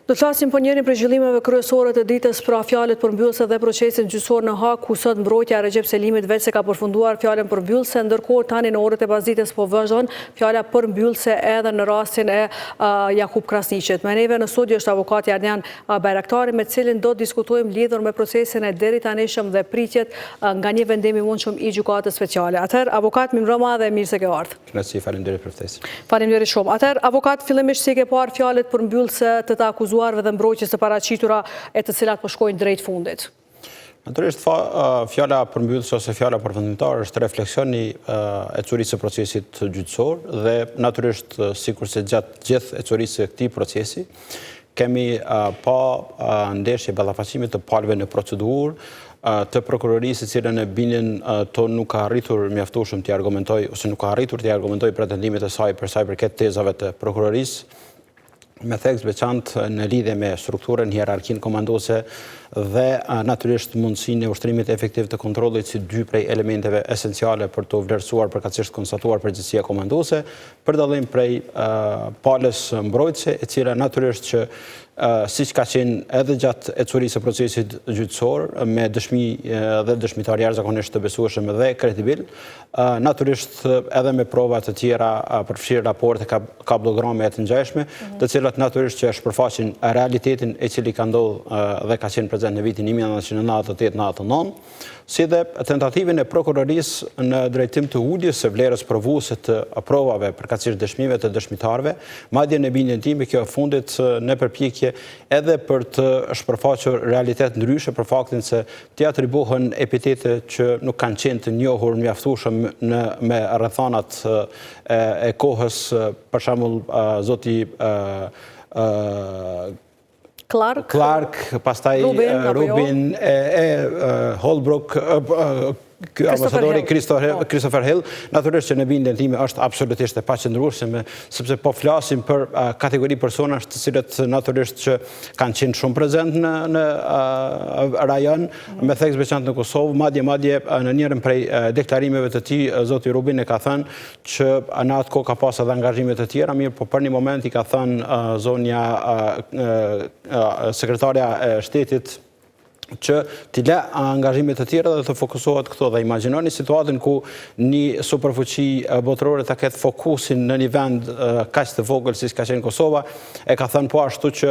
Do të flasim për njërin prej zhvillimeve kryesore të ditës pra fjalët përmbyllëse dhe procesin gjyqësor në Hag, ku sot mbrojtja e Recep Selimit veç se ka përfunduar fjalën përmbyllëse, ndërkohë tani në orët e pasdites po vazhdon fjala përmbyllëse edhe në rastin e Jakub Krasniqit. Me neve në studio është avokati Ardian Bajraktari, me cilin do të diskutojmë lidhur me procesin e deri tanishëm dhe pritjet nga një vendim i mundshëm i gjykatës speciale. Atëherë, avokat, mirëmbrëma dhe mirë se ke ardhur. Kënaqësi, faleminderit për ftesën. Faleminderit shumë. Atëherë, avokat, fillimisht si ke parë fjalët përmbyllëse të të akuzuarve dhe mbrojtjes të paraqitura e të cilat po shkojnë drejt fundit? Natyrisht, fjala përmbyllëse ose fjala përfundimtare është refleksioni e curisë së procesit gjyqësor dhe natyrisht sikurse gjatë gjithë ecurisë së këtij procesi kemi pa ndeshje ballafaqimit të palëve në procedurë të prokurorisë, e cilën e bindjen tonë nuk ka arritur mjaftueshëm të argumentoj ose nuk ka arritur të argumentoj pretendimet e saj për sa i përket tezave të prokurorisë, me theks veçantë në lidhje me strukturën, hierarkinë komanduese dhe natyrisht mundësinë e ushtrimit efektiv të kontrollit si dy prej elementeve esenciale për të vlerësuar përkatësisht konstatuar përgjegjësia komanduese, për dallim prej palës mbrojtëse, e cila natyrisht që siç ka qenë edhe gjatë ecurisë së procesit gjyqësor me dëshmi dhe dëshmitar jashtëzakonisht të besueshëm dhe kredibil, natyrisht edhe me prova të tjera përfshirë raporte kablograme të ngjashme, të cilat natyrisht që shpërfaqin realitetin e cili ka ndodhur dhe ka qenë prezent në vitin 1998-99, si dhe tentativin e prokurorisë në drejtim të uljes së vlerës provuese të provave përkatësisht dëshmive të dëshmitarëve, madje në bindjen time kjo e fundit në përpjekje edhe për të shpërfaqur realitet ndryshe për faktin se t'i atribuohen epitete që nuk kanë qenë të njohur mjaftueshëm me rrethanat e kohës, për shembull zoti Clark, pastaj Rubin, Holbrook, ambasadori Christopher Hill, natyrisht që në bindjen time është absolutisht e paqëndrueshme, sepse po flasim për kategori personash të cilët natyrisht që kanë qenë shumë prezent në rajon, me theks veçantë në Kosovë, madje në njërin prej deklarimeve të tij, zoti Rubin e ka thënë që në atë kohë ka pas edhe angazhime të tjera, mirë, po për një moment i ka thënë zonja sekretarja e shtetit që t'i le angazhimet të tjera dhe të fokusohet këto. Dhe imagjinoni situatën ku një superfuqi botërore të ketë fokusin në një vend kaq të vogël si ka qenë Kosova, e ka thënë po ashtu që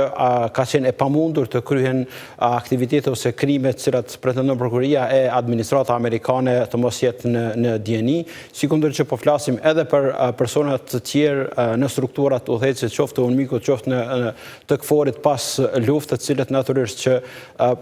ka qenë e pamundur të kryhen aktivitete ose krime të cilat pretendon prokuria e administrata amerikane të mos jetë në dieni, sikundër që po flasim edhe për personat të tjerë në strukturat udhëheqëse, qoftë UNMIK-ut, qoftë në të KFOR-it pas luftë, të cilët natyrisht që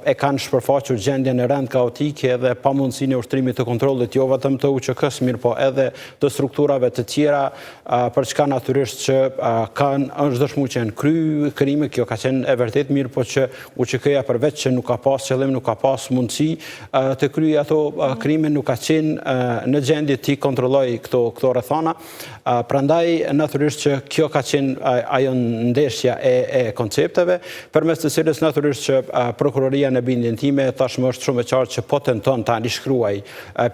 e kanë shpërfaqur gjendjen e rënd kaotike dhe pamundësinë e ushtrimit të kontrollit jo vetëm të UÇK-s, mirë po edhe të strukturave të tjera, për çka natyrisht që është dëshmuar që janë kry krime, kjo ka qenë e vërtet, mirë po që UÇK-ja përveç që nuk ka pas qëllim, nuk ka pas mundësi të kryejë ato krime, nuk ka qenë në gjendje të kontrollojë këto rrethana. Prandaj natyrisht që kjo ka qenë ajo ndeshja e koncepteve, përmes të cilës natyrisht që prokuroria në bindjen time tashmë është shumë e qartë që po tenton ta rishkruaj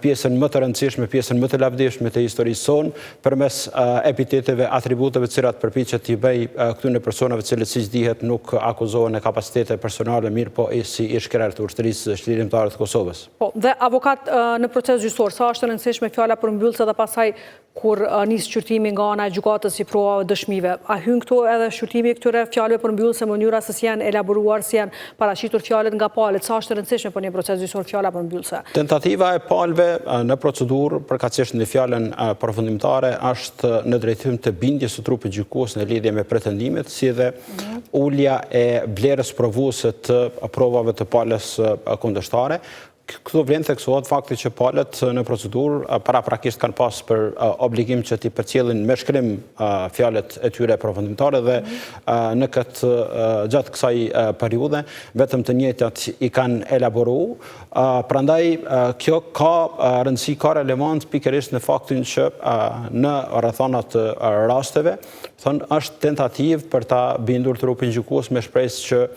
pjesën më të rëndësishme, pjesën më të lavdishme të historisë sonë përmes epiteteve, atributeve të cilat përpiqet t'i bëj këtyre personave të cilët siç dihet nuk akuzohen në kapacitete personale, mirë po si ish krerë të ushtrisë shtetimtare të Kosovës. Po, dhe avokat në proces gjyqësor, sa është e rëndësishme fjala përmbyllëse dhe pastaj kur nis shqyrtimi nga ana e gjykatës si provave dëshmive. A hyn këtu edhe shqyrtimi këtyre fjalëve përmbyllëse, mënyra se si janë elaboruar, si janë paraqitur fjalët nga palët, sa është e rëndësishme për një proces gjyqësor fjala përmbyllëse? Tentativa e palëve në procedurë, përkatësisht në fjalën përfundimtare, është në drejtim të bindjes së trupit gjykues në lidhje me pretendimet, si dhe ulja e vlerës provuese të provave të palës kundërshtare. Këto vlen theksohet fakti që palët në procedurë paraprakisht kanë pas për obligim që t'i përcjellin me shkrim fjalët e tyre përfundimtare dhe në gjatë kësaj periudhe vetëm të njëjtat i kanë elaboruar. Prandaj kjo ka rëndësi, ka relevant pikërisht në faktin që në rrethana të rasteve është tentativë për ta bindur trupin gjykues me shpresë që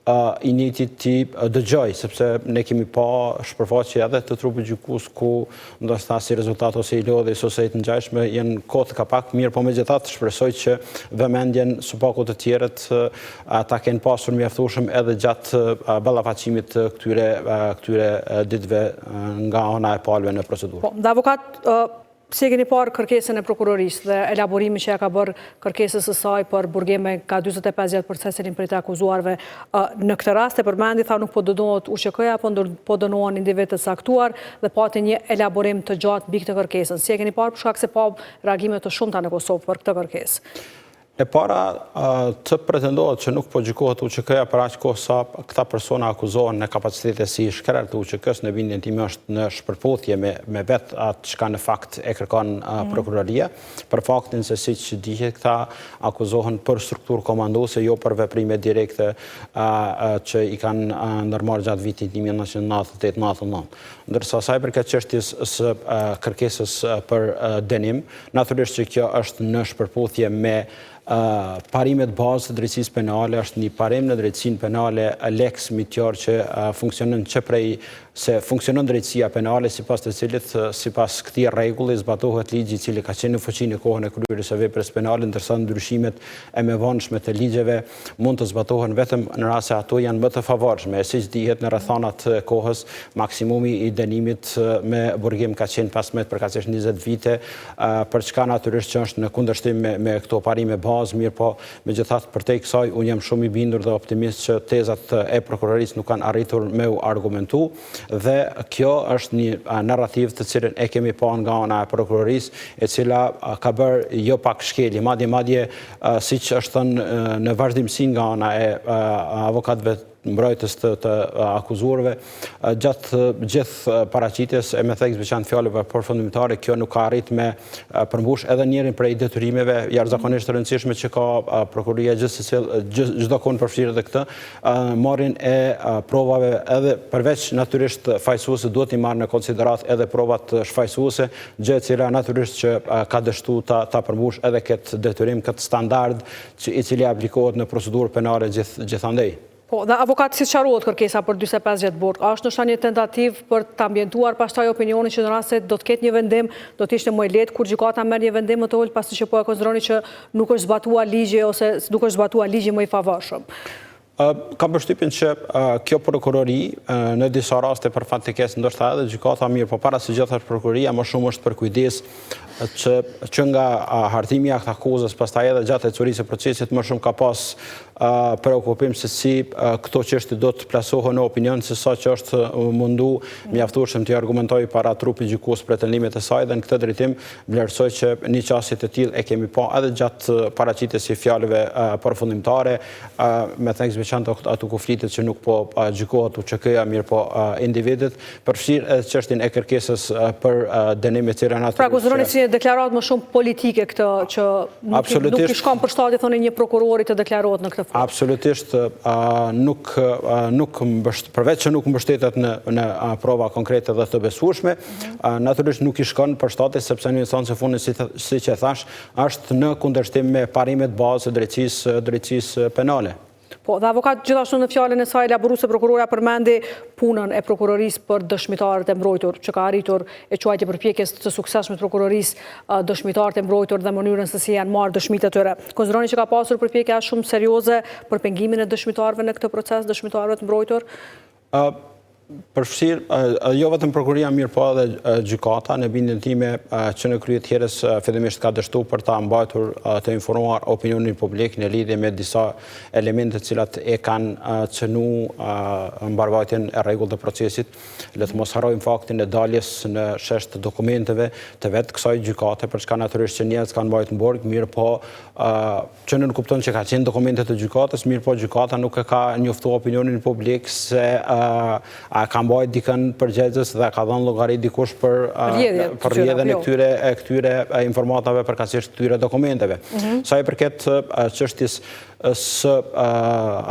i njëti ti dëgjoj, sepse ne kemi pa shpërfaqje edhe të trupit gjykus ku ndoshta si rezultat ose i lodhjes ose i të ngjashme janë kohë ka pak mirë, po megjithatë shpresoj që vëmendjen së paku të tjerët ata kenë pasur mjaftueshëm edhe gjatë ballafaqimit të këtyre ditëve nga ana e palëve në procedurë. Po, dhe avokat, si e keni parë kërkesën e prokurorisë dhe elaborimi që ja ka bërë kërkesës së saj për burgime ka 45 vjet për Ceselin prej të akuzuarve në këtë rast e përmendi tha nuk po dënohet USHK-ja, po dënohen individ të saktuar dhe pati një elaborim të gjatë mbi këtë kërkesën. Si e keni parë për shkak se pa reagime të shumta në Kosovë për këtë kërkesë? E para të pretendohet që nuk po gjykohet USHK-ja për aq kohë sa këta persona akuzohen në kapacitete si shkretar të USHK-s, në bindjen time është në shpërputhje me vetë atë çka në fakt e kërkon prokuroria, për faktin se siç dihet këta akuzohen për strukturë komanduese, jo për veprime direkte që i kanë ndërmarrë gjatë vitit 1998-99. Ndërsa sa i përket çështjes së kërkesës për dënim, natyrisht që kjo është në shpërputhje me parimet bazë të drejtësisë penale, është një parim në drejtësinë penale lex mitjar që funksionon që prej se funksionon drejtësia penale sipas të cilit sipas këtij rregulli zbatohet ligji i cili ka qenë në fuqi në kohën e kryerjes së veprës penale, ndërsa ndryshimet e mëvonshme të ligjeve mund të zbatohen vetëm në rast se ato janë më të favorshme. Siç dihet në rrethonat e kohës, maksimumi i dënimit me burgim ka qenë 15 përkatësisht 20 vite, për çka natyrisht që është në kundërshtim me këto parime bazë, mirë po megjithatë përtej kësaj unë jam shumë i bindur dhe optimist që tezat e prokurorisë nuk kanë arritur me u argumentu. Dhe kjo është një narrativ të cilën e kemi pa nga ana e prokurorisë, e cila ka bërë jo pak shkelje, madje siç është thënë në vazhdimsi nga ana e avokatëve mbrojtës të akuzuarve, gjatë gjithë paraqitjes e me thekë veçantë fjalëve përfundimtare, kjo nuk ka arrit me përmbush edhe njërin prej detyrimeve jashtëzakonisht të rëndësishme që ka prokuroria çdo kohë përfshirë edhe këtë, marrjen e provave edhe përveç natyrisht fajsuese duhet i marrë në konsiderat edhe provat shfaqësuese, gjë e cila natyrisht që ka dështu ta përmbush edhe këtë detyrim, këtë standard i cili aplikohet në procedurë penale gjithandej. Po, dhe avokat, si qarohet kërkesa për 45 vjet burg? A është ndoshta një tentativ për të ambientuar pastaj opinionin që në rast se do të ketë një vendim, do të ishte më lehtë kur gjykata merr një vendim më të ulët pasi që po e konsideroni që nuk është zbatuar ligji ose nuk është zbatuar ligji më i favorshëm? Kam përshtypjen që kjo prokurori në disa raste për fatikesh ndoshta edhe gjykata mirë, po para se gjithë është prokuroria më shumë është për kujdes që nga hartimi i akt akuzës pastaj edhe gjatë ecurisë së procesit më shumë ka pas preokupim se si këto çështje do të plasohen në opinion se sa që është mundu mjaftueshëm të argumentoj para trupit gjykues pretendimet e saj dhe në këtë drejtim vlerësoj që një çështje të tillë e kemi pa edhe gjatë paraqitjes së fjalëve përfundimtare me thekë veçantë ato konfliktet që nuk po gjykohet USHK-ja mirë po individët, përfshirë edhe çështjen e kërkesës për dënim e cila natyrisht. Pra konsideroni si deklaratë më shumë politike këtë që nuk i shkon për shtatje thoni një prokurori të deklarohet në këtë formë. Absolutisht nuk përveç që nuk mbështetet në prova konkrete dhe të besueshme, natyrisht nuk i shkon për shtatje sepse në instancën e fundit siç e thash, është në kundërshtim me parimet bazë të drejtësisë penale. Po, dhe avokat gjithashtu në fjalën e saj elaboruese prokurora përmendi punën e prokurorisë për dëshmitarët e mbrojtur, që ka arritur e quajtje përpjekjes të suksesshme të prokurorisë dëshmitarët e mbrojtur dhe mënyrën se si janë marrë dëshmitë e tyre. Konsideroni që ka pasur përpjekje shumë serioze për pengimin e dëshmitarëve në këtë proces, dëshmitarëve të mbrojtur? Përfshirë, jo vetëm prokuroria mirë po edhe gjykata, në bindjen time që në krye të herës fillimisht ka dështu për ta mbajtur të informuar opinionin publik në lidhje me disa elemente të cilat e kanë cënu mbarvajtjen e rregullt të procesit. Le të mos harrojmë faktin e daljes në shesh të dokumenteve të vetë kësaj gjykate, për çka natyrisht që njerëz kanë mbajtur në burg, mirë po që në kupton që ka qenë dokumentet të gjykatës, mirë po gjykata nuk e ka njoftuar opinionin publik se ka mbajt dikën përgjegjës dhe ka dhënë llogari dikush për rrjedhjen e këtyre informatave përkatësisht këtyre dokumenteve. Sa i përket çështjes së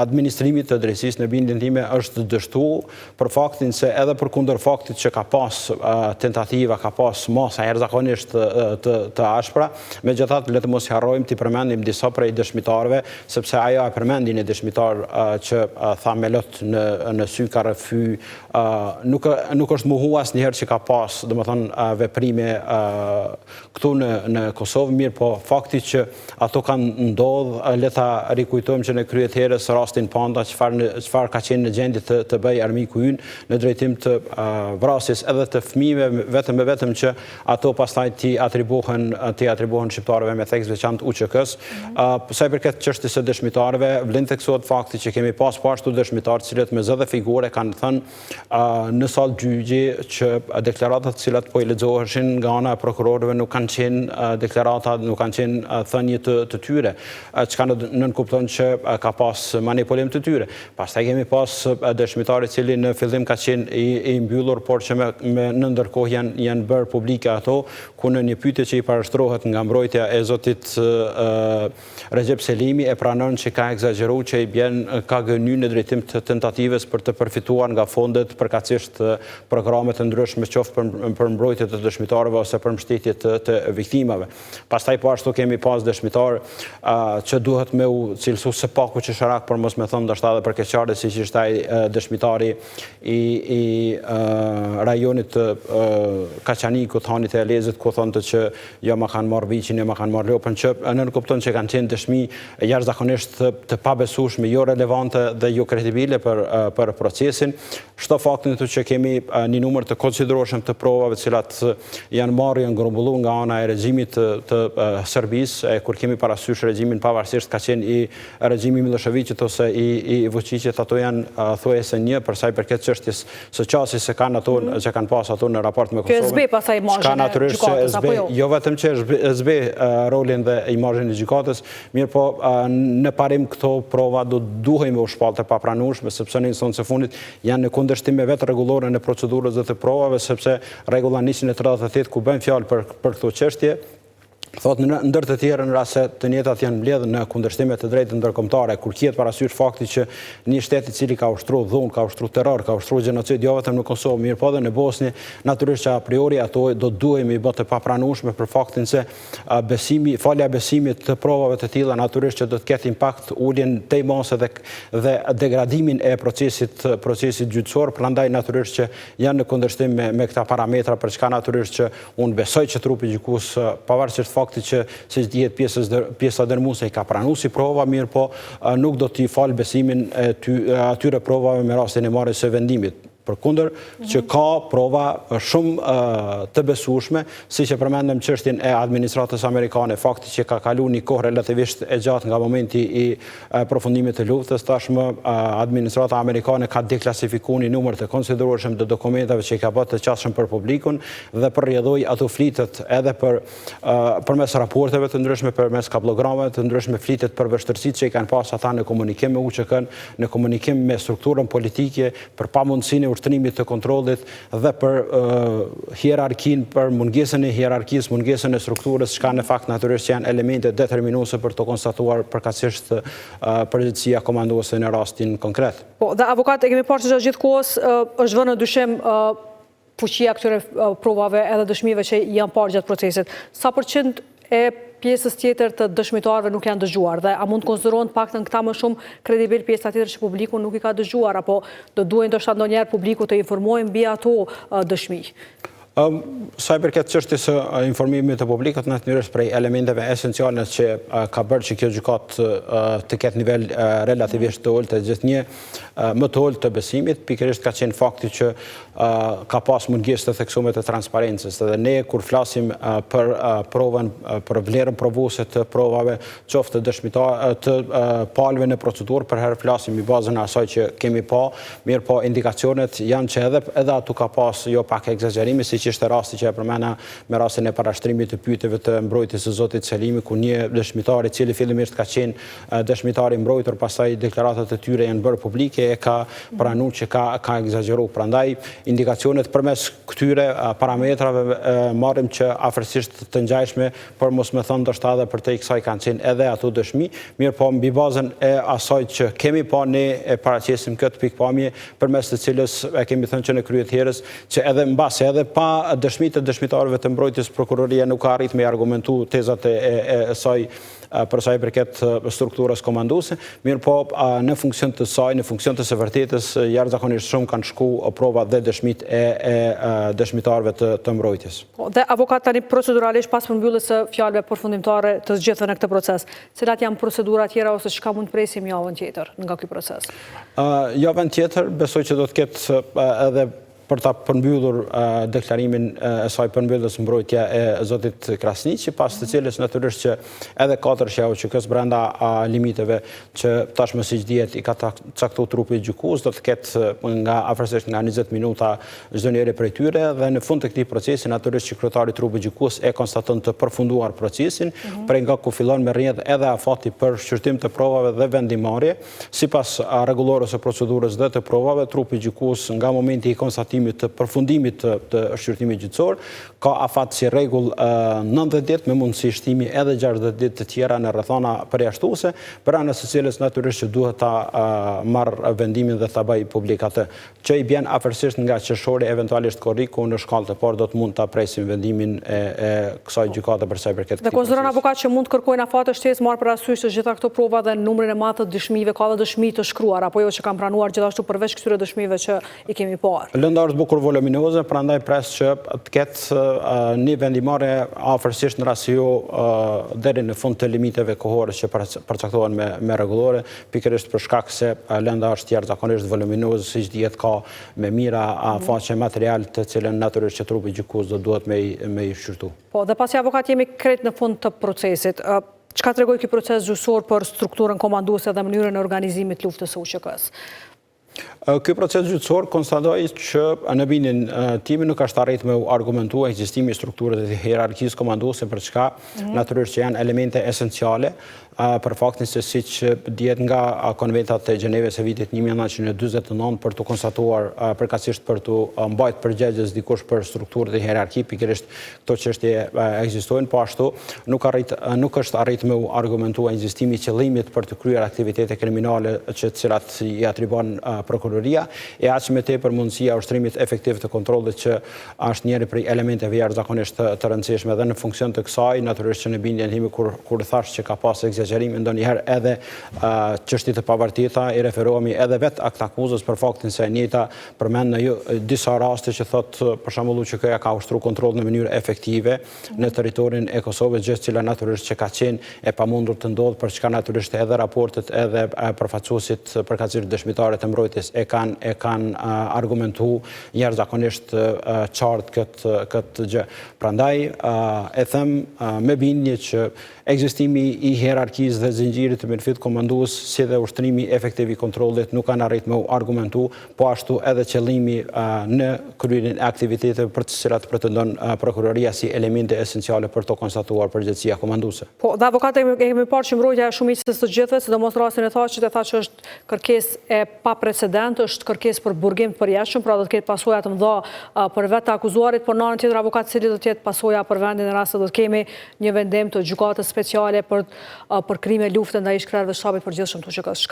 administrimit të drejtësisë në bindjen time është dështuar për faktin se edhe për kundër faktit që ka pas tentativa, ka pas masa jashtëzakonisht të ashpra, megjithatë le të mos harrojmë të përmendim disa prej dëshmitarëve, sepse ajo e përmendi një dëshmitar që tha me lot në sy ka rrëfy, nuk është mohu asnjëherë që ka pas, domethënë veprime këtu në Kosovë, mirë po fakti që ato kanë ndodhur, le ta rikujtojmë që në kryet herës rastin Panda, çfarë ka qenë në gjendje të bëj armiku ynë në drejtim të vrasjes edhe të fëmijëve, vetëm që ato pastaj ti atribuohen shqiptarëve me theks veçantë UÇK-s. Sa i përket çështjes së dëshmitarëve, vlen theksohet fakti që kemi pas po ashtu dëshmitarë të cilët me zë dhe figure kanë thënë në sallë gjyqi që deklaratat të cilat po i lexoheshin nga ana e prokurorëve nuk kanë qenë deklarata, nuk kanë qenë thënie të tyre, çka nënkupton që ka pas manipulim të tyre. Pastaj kemi pas dëshmitar i cili në fillim ka qenë i mbyllur, por që në ndërkohë janë bërë publike ato, ku në një pyetje që i parashtrohet nga mbrojtja e zotit Recep Selimi e pranon që ka egzageruar, që i ka gëny në drejtim të tentativës për të përfituar nga fondet përkatësisht programe të ndryshme, qoftë për mbrojtje të dëshmitarëve ose për mbështetje të viktimave. Pastaj po ashtu kemi pas dëshmitar që duhet me u cilësu së paku që sharak, por mos me thënë ndoshta edhe për keqardhje, siç ishte ai dëshmitari i rajonit Kaçanikut, hanit e Elezit, ku thonte që jo ma kanë marrë viqin, jo ma kanë marrë lopën, që nënkupton që kanë qenë dëshmi jashtëzakonisht të pabesueshme, jo relevante dhe jo kredibile për procesin. Shto faktin të që kemi një numër të konsiderueshëm të provave cilat janë marrë, janë grumbulluar nga ana e regjimit të Serbisë, kur kemi parasysh regjimin pavarësisht ka qenë i regjimi Miloševićit ose i Vučićit, ato janë thuajse një për sa i përket çështjes së qasjes se kanë ato që kanë pas ato në raport me Kosovën. SB pastaj imazhin e gjykatës apo jo? Jo vetëm që SB rolin dhe imazhin e gjykatës, mirë po në parim këto prova duhemi u shpallë të papranueshme, sepse në instancën e fundit janë në kundërshtim me vetë rregullore në procedurës dhe të provave, sepse rregulla 138 ku bën fjalë për këto çështje thotë në ndër të tjerë në rast se të njëjtat janë mbledhur në kundërshtime të drejtë ndërkombëtare, kur kihet parasysh fakti që një shtet i cili ka ushtruar dhunë, ka ushtruar terror, ka ushtruar gjenocid jo vetëm në Kosovë, mirë po edhe në Bosnjë, natyrisht që a priori ato do duhemi bë të papranueshme për faktin se falja besimit të provave të tilla natyrisht që do të ketë impakt uljen tej mase dhe degradimin e procesit gjyqësor, prandaj natyrisht që janë në kundërshtim me këta parametra, për çka natyrisht që unë besoj që trupi gjykues pavarësisht fakti që si dihet pjesa dërmuese i ka pranuar si prova, mirë po nuk do t'i fal besimin atyre provave me rastin e marrjes së vendimit. Përkundër që ka prova shumë të besueshme, siç e përmendëm çështjen e administratës amerikane, fakti që ka kaluar një kohë relativisht e gjatë nga momenti i përfundimit të luftës, tashmë administrata amerikane ka deklasifikuar një numër të konsiderueshëm të dokumentave që i ka bërë të qasshëm për publikun dhe për rrjedhoi ato flitet edhe përmes raporteve të ndryshme, përmes kablogrameve të ndryshme, flitet për vështirësitë që i kanë pas ata në komunikim me UÇK-n, në komunikim me strukturën politike, për pamundësinë e ushtrimit të kontrollit dhe për hierarkinë, për mungesën e hierarkisë, mungesën e strukturës, çka në fakt natyrisht janë elemente determinuese për të konstatuar përkatësisht përgjegjësia komanduese në rastin konkret. Po, dhe avokat, e kemi parë që gjithkohës është vënë në dyshim fuqia këtyre provave edhe dëshmive që janë parë gjatë procesit. Sa përqind e pjesës tjetër të dëshmitarëve nuk janë dëgjuar dhe a mund të konsiderohen paktën këta më shumë kredibil pjesa tjetër që publiku nuk i ka dëgjuar, apo do duhen ndoshta ndonjëherë publiku të informojnë mbi ato dëshmi? Sa i përket çështjes së informimit të publikut, natyrisht prej elementeve esenciale që ka bërë që kjo gjykatë të ketë nivel relativisht të ulët, gjithnjë më të ulët të besimit, pikërisht ka qenë fakti që ka pas mungesë të theksuar të transparencës. Dhe ne kur flasim për provën, për vlerën provuese të provave, qoftë të palëve në procedurë, për herë flasim i bazën e asaj që kemi pa, mirë po indikacionet janë që edhe atu ka pas jo pak egzagerimi, si siç ishte rasti që e përmenda me rastin e parashtrimit të pyetjeve të mbrojtjes së zotit Selimi, ku një dëshmitar i cili fillimisht ka qenë dëshmitar i mbrojtur, pastaj deklaratat e tyre janë bërë publike, e ka pranuar që ka egzageruar. Prandaj indikacionet përmes këtyre parametrave marrim që afërsisht të ngjashme, por mos më thënë ndoshta edhe për te i kësaj kanë qenë edhe ato dëshmi, mirë po mbi bazën e asaj që kemi pa ne e paraqesim këtë pikpamje përmes të cilës e kemi thënë që në krye të herës që edhe mbase edhe pa dëshmitë të dëshmitarëve të mbrojtjes prokuroria nuk ka arrit me argumentu tezat e saj për sa i përket strukturës komanduese, mirë po në funksion të saj, në funksion të së vërtetës, jashtëzakonisht shumë kanë shku provat dhe dëshmit e dëshmitarëve të mbrojtjes. Dhe avokat tani proceduralisht pas përmbylljes së fjalëve përfundimtare të zgjedhur në këtë proces, cilat janë procedura tjera ose çka mund të presim javën tjetër nga ky proces? Javën tjetër besoj që do të ketë edhe për ta përmbyllur deklarimin e saj përmbylljes mbrojtja e zotit Krasniqi, pas të cilës natyrisht që edhe 4 SHAOQK brenda limiteve që tashmë siç dihet i ka caktuar trupi i gjykues, do të ketë nga afërsisht nga 20 minuta çdo njëri prej tyre, dhe në fund të këtij procesi natyrisht që kryetari i trupit gjykues e konstaton të përfunduar procesin, prej nga ku fillon me rrjedh edhe afati për shqyrtim të provave dhe vendimarrje, sipas rregullorës së procedurës dhe të provave, trupi gjykues nga momenti i konstatimit të përfundimit të shqyrtimit gjyqësor, ka afat si rregull 90 ditë me mundësi shtimi edhe 60 ditë të tjera në rrethana përjashtuese, për anës së cilës natyrisht që duhet ta marrë vendimin dhe ta bëj publik atë, që i bjen afërsisht nga qershori eventualisht korrik, ku në shkallë të parë do të mund ta presim vendimin e kësaj gjykate për sa i përket këtij. Dhe konsideron avokat që mund të kërkojnë afate shtesë marrë parasysh të gjitha këto prova dhe numrin e madh të dëshmive, ka dhe dëshmi të shkruar apo jo që kanë pranuar gjithashtu përveç këtyre dëshmive që i kemi parë. Lëndar të bukur voluminoze, prandaj pres që të ketë një vendimarrje afërsisht në rasio deri në fund të limiteve kohore që përcaktohen me rregullore, pikërisht për shkak se lënda është jashtëzakonisht voluminoze, siç dihet ka me mira faqe material të cilën natyrisht që trupi gjykues do duhet me i shqyrtu. Po, dhe pasi avokat jemi krejt në fund të procesit, çka tregoi ky proces gjyqësor për strukturën komanduese dhe mënyrën e organizimit të luftës së UÇK-s? Ky proces gjyqësor konstatoi që në bindjen time nuk është arrit me argumentu ekzistimi i strukturës dhe hierarkisë komanduese, për çka natyrisht që janë elemente esenciale, për faktin se siç dihet nga konventat e Gjeneves e vitit 1949 për të konstatuar përkatësisht për të mbajtur përgjegjës dikush për strukturë dhe hierarki, pikërisht këto çështje ekzistojnë, po ashtu nuk është arrit me argumentu ekzistimi i qëllimit për të kryer aktivitete kriminale që të cilat i atribuon prokuroria, e aq më tepër mundësia ushtrimit efektiv të kontrollit që është njëri prej elementeve jashtëzakonisht të rëndësishme, dhe në funksion të kësaj natyrisht që në bindjen time kur thash që ka pas egzagerim ndonjëherë edhe çështje të pavartita, i referohemi edhe vet akt akuzës për faktin se njëta përmend në disa raste që thotë për shembull UÇK-ja ka ushtruar kontroll në mënyrë efektive në territorin e Kosovës, gjë që natyrisht që ka qenë e pamundur të ndodhë, për çka natyrisht edhe raportet edhe përfaqësuesit përkatësisht dëshmitarët e mbrojtjes e kanë argumentuar jashtëzakonisht qartë këtë gjë. Prandaj e them me bindje që ekzistimi i hierarkisë dhe zinxhirit të mirëfillt komandues, si dhe ushtrimi efektiv i kontrollit nuk kanë arrit me u argumentu, po ashtu edhe qëllimi në kryerjen e aktiviteteve për të cilat pretendon prokuroria si elemente esenciale për të konstatuar përgjegjësia komanduese. Po, dhe avokati kemi parë që mbrojtja e shumicës së gjithëve, sidomos rastin e thashit e tha që është kërkesë e paprecedent, është kërkesë për burgim të përjetshëm, pra do të ketë pasoja të mëdha për vetë të akuzuarit, por në anën tjetër avokati cili do të jetë pasoja për vendin në rast se do të kemi një vendim të gjykatës speciale për krime lufte ndaj shkretërve të shtabit përgjithshëm të UÇK-s.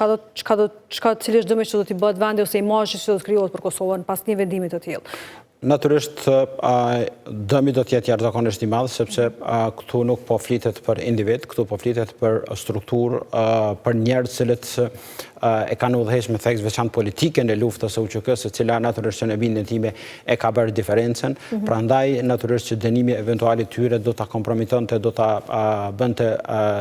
Cili është dëmi që do t'i bëhet vendi ose imazhi që do të krijohet për Kosovën pas një vendimi të tillë? Natyrisht dëmi do të jetë jashtëzakonisht i madh, sepse këtu nuk po flitet për individ, këtu po flitet për strukturë, për njerëz cilët e kanë udhëhequr me theks veçantë politike në luftën e UÇK-s, e cila natyrisht që në bindjen time e ka bërë diferencën. Prandaj natyrisht që dënimi eventual i tyre do ta kompromitonte, do ta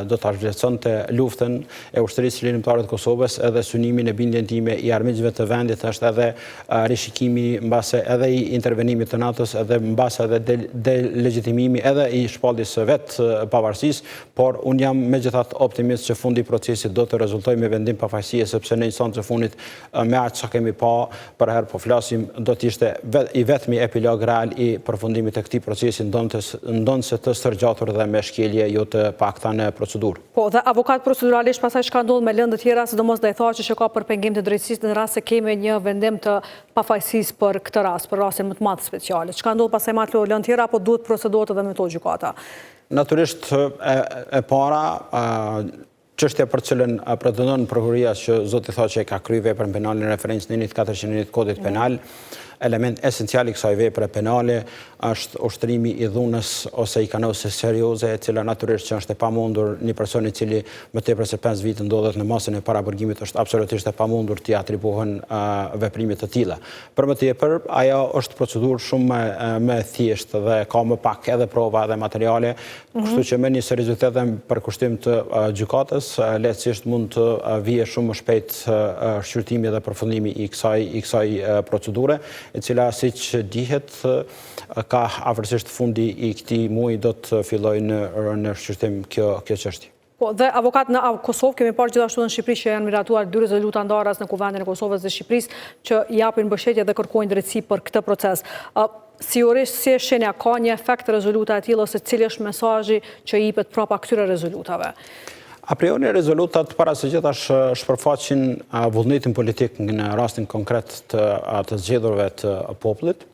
zhvlerësonte luftën e ushtrisë lirimtare të Kosovës, edhe synimin e bindjen time i armiqve të vendit është edhe rishikimi mbase edhe i intervenimit të NATO-s, edhe mbase edhe delegjitimimi edhe i shpalljes së vet pavarësisë, por un jam megjithatë optimist që fundi i procesit do të rezultojë me vendim pafajësie sepse në instancën e fundit me aq sa kemi pa për herë po flasim do të ishte i vetmi epilog real i përfundimit të këtij procesi ndonse të stërgjatur dhe me shkelje jo të pakta në procedurë. Po, dhe avokat proceduralisht pasaj çka ndodh me lëndë të tjera, sidomos dhe i tha që ka për pengim të drejtësisë në rast se kemi një vendim të pafajësisë për këtë rast, për rastin më të madh speciale. Çka ndodh pasaj me ato lëndë tjera, apo duhet procedohet edhe me to gjykata? Natyrisht e para çështja për cilën pretendon prokuroria që zoti thotë që ka kryer veprën penale në referencë në 401 kodit penal, element esencial i kësaj vepre penale është ushtrimi i dhunës ose i kanose serioze, e cila natyrisht që është e pamundur një person i cili më tepër se 5 vite ndodhet në masën e parapërgimit është absolutisht e pamundur t'i atribuohen veprime të tilla. Për më tepër, ajo është procedurë shumë më thjeshtë dhe ka më pak edhe prova dhe materiale, kështu që me një seriozitet dhe për kushtim të gjykatës, lehtësisht mund të vije shumë më shpejt shqyrtimi dhe përfundimi i kësaj procedure, e cila siç dihet ka afërsisht fundi i këtij muaji do të fillojë në shqyrtim kjo çështje. Po, dhe avokat në Kosovë kemi parë gjithashtu në Shqipëri që janë miratuar 2 rezoluta ndaras në Kuvendin e Kosovës dhe Shqipërisë që japin mbështetje dhe kërkojnë drejtësi për këtë proces. Si është shenja, ka një efekt rezoluta e tillë ose cili është mesazhi që i jepet prapa këtyre rezolutave? A priori rezolutat para së gjithash shpërfaqin vullnetin politik në rastin konkret të zgjedhurve të popullit.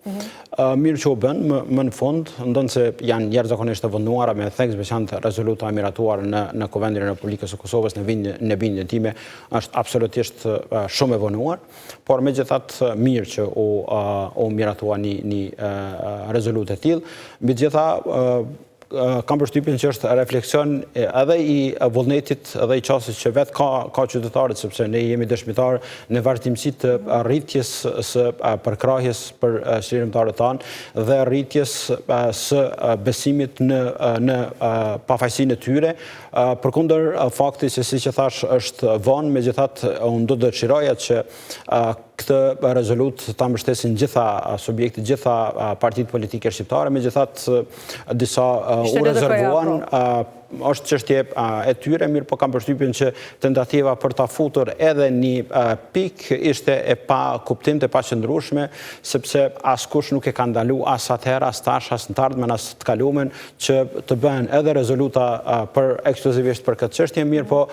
Mirë që u bën, më në fund, ndonse janë jashtëzakonisht të vënduara me theks veçantë rezoluta miratuar në Kuvendin e Republikës së Kosovës në bindjen time është absolutisht shumë e vënduar, por megjithatë mirë që u miratua një rezolutë e tillë. Megjithatë kam përshtypjen që është refleksion edhe i vullnetit edhe i qasjes që vetë ka qytetarët, sepse ne jemi dëshmitar në vazhdimsi të rritjes së përkrahjes për qytetarët tanë dhe rritjes së besimit në pafajësinë e tyre, përkundër faktit që siç e thash është vonë, megjithatë unë do të dëshiroja që këtë rezolut ta mbështesin gjitha subjektet, gjitha partitë politike shqiptare, megjithatë disa u rezervuan, është çështje e tyre, mirë po kam përshtypjen që tentativa për ta futur edhe një pikë ishte e pa kuptim të paqëndrueshme, sepse askush nuk e ka ndalu as atëherë, as tash, as në të ardhmen, as të kalumen që të bëhen edhe rezoluta për ekskluzivisht për këtë çështje, mirë po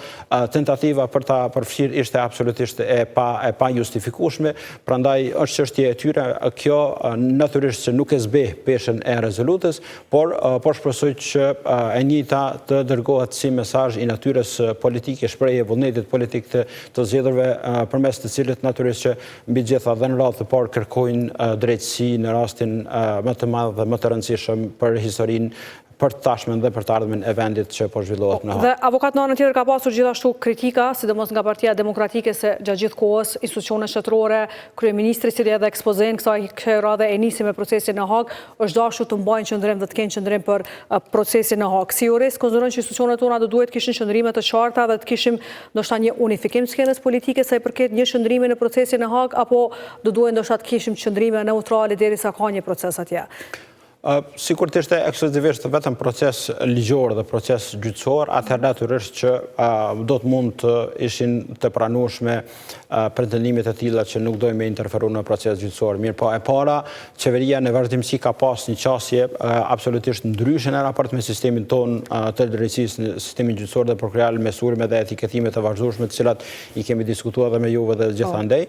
tentativa për ta përfshirë ishte absolutisht e pa justifikueshme, prandaj është çështje e tyre, kjo natyrisht që nuk e zbeh peshën e rezolutës, por shpresoj që e njëjta të dërgohet si mesazh i natyrës politike, shprehje vullnetit politik të zgjedhurve, përmes të cilit natyrisht që mbi gjitha dhe në radhë të parë kërkojnë drejtësi në rastin më të madh dhe më të rëndësishëm për historinë, për të tashmen dhe për të ardhmen e vendit që po zhvillohet në Hag. Dhe avokat në anën tjetër ka pasur gjithashtu kritika, sidomos nga Partia Demokratike, se gjatë gjithë kohës institucionet shtetërore, kryeministri cili edhe ekspozen kësaj radhe e nisi me procesin në Hag, është dashur të mbajnë qëndrim dhe të kenë qëndrim për procesin në Hag. Si jurist, konsideron që institucionet tona do duhet kishin qëndrime të qarta dhe të kishim ndoshta një unifikim të skenës politike sa i përket një qëndrimi në procesin në Hag, apo do duhet ndoshta të kishim qëndrime neutrale derisa ka një proces atje? Sikur të ishte ekskluzivisht vetëm proces ligjor dhe proces gjyqësor, atëherë natyrisht që do të mund të ishin të pranueshme pretendimet e tilla që nuk dojmë me interferu në proces gjyqësor. Mirë po, e para, qeveria në vazhdimsi ka pas një qasje absolutisht ndryshe në raport me sistemin ton të drejtësisë, në sistemin gjyqësor dhe prokurorial, me surme dhe etiketime të vazhdueshme, të cilat i kemi diskutuar edhe me juve dhe gjithandej.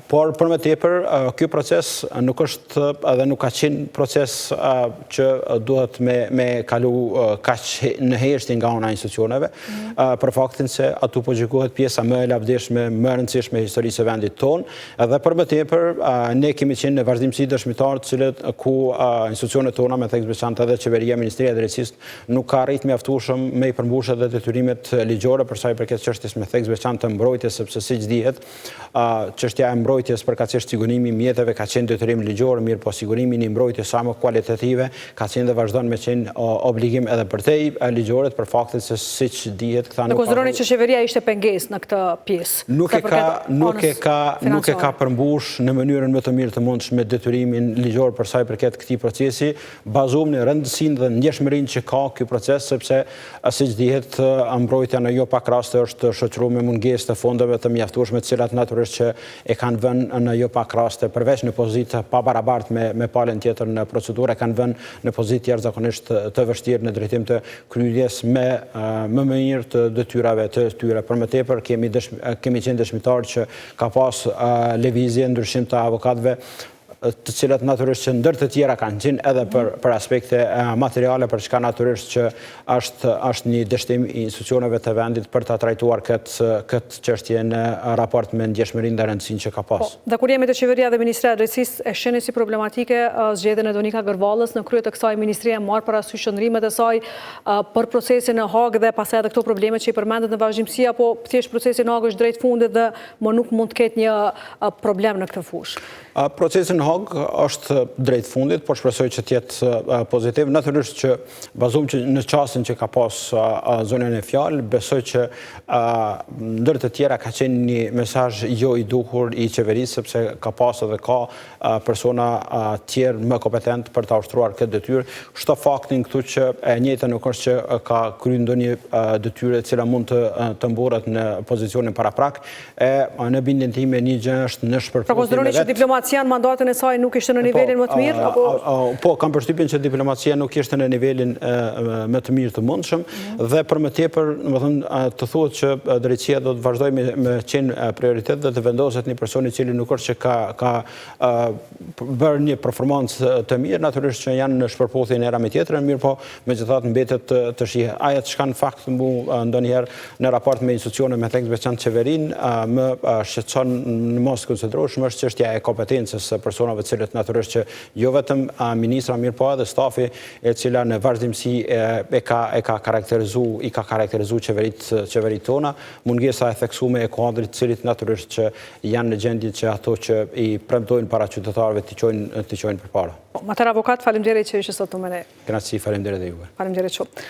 Por për më tepër, ky proces nuk është edhe nuk ka qenë proces që duhet me kalu kaq në heshtje nga ana institucioneve, për faktin se atu po gjykohet pjesa më e lavdishme, më e rëndësishme e historisë së vendit tonë, edhe për më tepër ne kemi qenë në vazhdimsi dëshmitar të cilët ku institucionet tona me theks veçantë edhe qeveria, Ministria e Drejtësisë nuk ka arrit mjaftueshëm me i përmbushje dhe detyrimet ligjore për sa i përket çështjes me theks veçantë të mbrojtjes, sepse siç dihet, çështja e mbrojtjes përkatësisht sigurimi i mjeteve ka qenë detyrim ligjor, mirë po sigurimi i mbrojtjes sa sa më kualitative, ka qenë dhe vazhdon me qenë obligim edhe për te ligjoret për faktit se siç dihet këta nuk konsideroni që qeveria ishte pengesë në këtë pjesë. Nuk e ka përmbush në mënyrën më të mirë të mundshme detyrimin ligjor për sa i përket këtij procesi, bazuar në rëndësinë dhe ndjeshmërinë që ka ky proces, sepse siç dihet mbrojtja në jo pak raste është shoqëruar me mungesë të fondeve të mjaftueshme, të cilat natyrisht që e kanë vënë në jo pak raste përveç në pozitë pa barabartë me palën tjetër në procedurë, kanë vënë në pozitë jashtëzakonisht të vështirë në drejtim të kryerjes me më mirë të detyrave të tyre. Për më tepër kemi qenë dëshmitar që ka pas lëvizje ndryshim të avokatëve, të cilat natyrisht që ndër të tjera kanë qenë edhe për aspekte materiale, për çka natyrisht që është një dështim i institucioneve të vendit për ta trajtuar këtë çështje në raport me ndjeshmërinë dhe rëndësinë që ka pas. Dhe kur jemi te qeveria dhe Ministria e Drejtësisë, e shihni si problematike zgjedhjen e Donika Gërvallës në krye të kësaj ministrie, marr parasysh qëndrimet e saj për procesin në Hag dhe pastaj edhe këto probleme që i përmendet në vazhdimsi, apo thjesht procesi në Hag është drejt fundit dhe më nuk mund të ketë një problem në këtë fushë? Procesi në Hag është drejt fundit, por shpresoj që të jetë pozitiv. Natyrisht që bazuar që në çastin që ka pas zonën e fjalë, besoj që ndër të tjera ka qenë një mesazh jo i duhur i qeverisë, sepse ka pas edhe ka persona tjerë më kompetent për ta ushtruar këtë detyrë. Shto faktin këtu që e njëjta nuk është që ka kryer ndonjë detyrë e cila mund të mburret në pozicionin paraprak, në bindjen time një gjë është në shpërfutje. Mandatën e saj nuk ishte në nivelin më të mirë? Po, kam përshtypjen që diplomacia nuk ishte në nivelin më të mirë të mundshëm, dhe për më tepër, të thuhet që drejtësia do të vazhdojë me qenë prioritet dhe të vendoset një person i cili nuk është që ka bërë një performancë të mirë, natyrisht që janë në shpërputhje në era me tjetrën, mirë po megjithatë mbetet të shihet. Ajo çka në fakt mu ndonjëherë në raport me institucione me tek veçantë qeverinë më shqetëson në mos konsiderueshëm është çështja e kompetencës së personave të cilët natyrisht që jo vetëm ministra, mirë po edhe stafi e cila në vazhdimsi i ka karakterizuar qeveritë tona, mungesa e theksuar e kuadrit të cilit natyrisht që janë në gjendje që ato që i premtojnë para qytetarëve të qojnë përpara. Mater avokat, faleminderit që ishte sot me ne. Graci, faleminderit dhe juve. Faleminderit shumë.